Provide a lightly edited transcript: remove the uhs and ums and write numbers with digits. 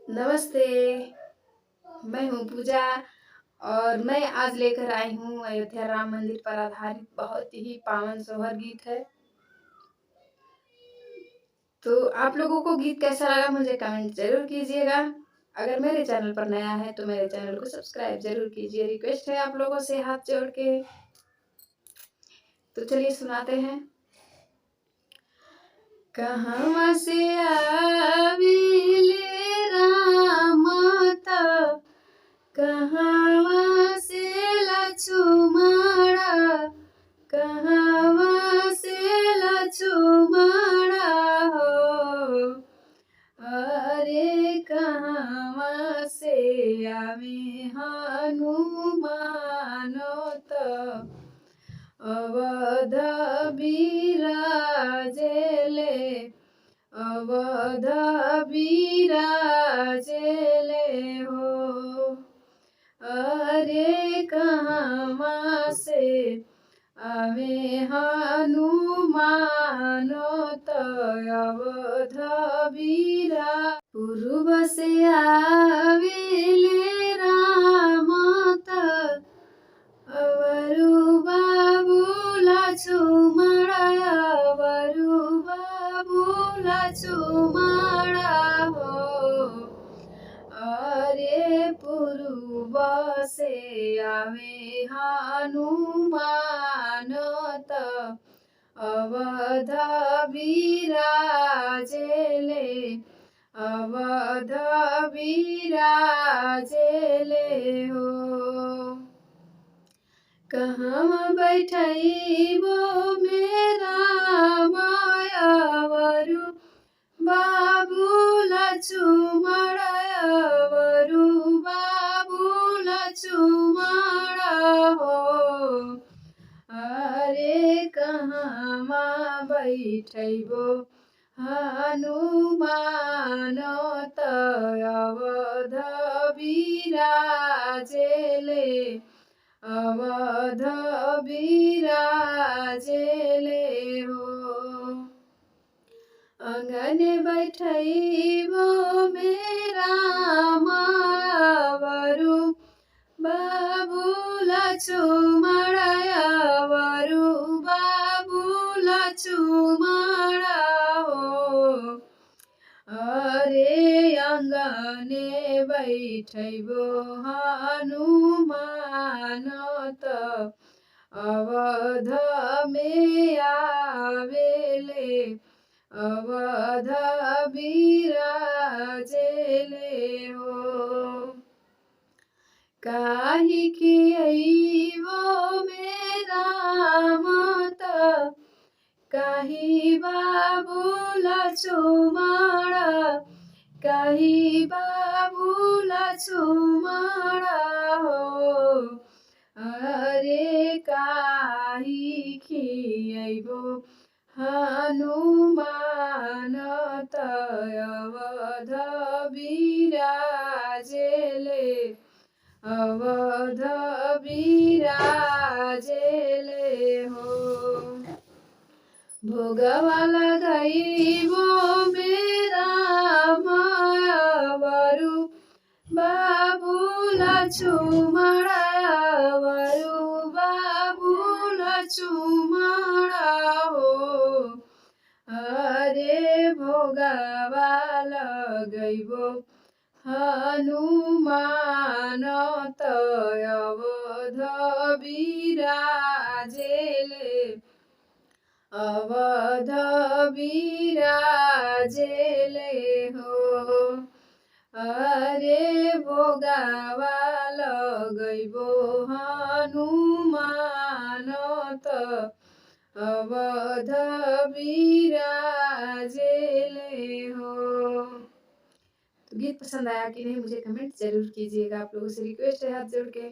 नमस्ते, मैं हूँ पूजा और मैं आज लेकर आई हूँ अयोध्या राम मंदिर पर आधारित बहुत ही पावन सोहर गीत है। तो आप लोगों को गीत कैसा लगा मुझे कमेंट ज़रूर कीजिएगा। अगर मेरे चैनल पर नया है तो मेरे चैनल को सब्सक्राइब ज़रूर कीजिए। रिक्वेस्ट है आप लोगों से हाथ जोड़ के। तो चलिए सुनाते हैं। कहवा से आविले राम त कहवा से लक्ष्मणा कहवा से लक्ष्मणा हो अरे कहवा से आवे हनुमान त अवध बिराजेले अवध बिराजेले हो अरे कहवा से आवे हनुमान त अवध बिरा पूर्व से आवेले राम त अवरु बाबू लक्ष्मण अवरु बाबू लक्ष्मण हो अरे पूर्व से आवे हनुमान त अवध बिराजेले अवध बिराजेले हो कहवा बैठैबो मेरा मायावरु बाबू लक्ष्मण अवरु बाबू लक्ष्मण हो अरे कहवा बैठैबो हनुमान त अवध बिराजेले अवध बिराजेले हो आंगन बैठैबो मेरा मावरु बाबू लक्ष्मण अवरु बाबू लक्ष्मण हो अरे आंगने बैठैबो हनुमान त अवध में आवेले अवध बिराजेले हो काहि खियैबो मेरा मात काहि बाबू लक्ष्मण काहि बाबू लक्ष्मण हो अरे काहि खियैबो हनुमान त अवध बिराजेले अवध बिराजेले हो भोगवा लगाइबो मेरा मावरु बाबू लक्ष्मण अवरु बाबू लक्ष्मण हो अरे भोगवा लगैबो हनुमान त अवध बिराजेले अवध बिराजेले हो अरे भोगवा लगैबो हनुमान त अवध बिराजेले हो। तो गीत पसंद आया कि नहीं मुझे कमेंट जरूर कीजिएगा। आप लोगों से रिक्वेस्ट है हाथ जोड़ के।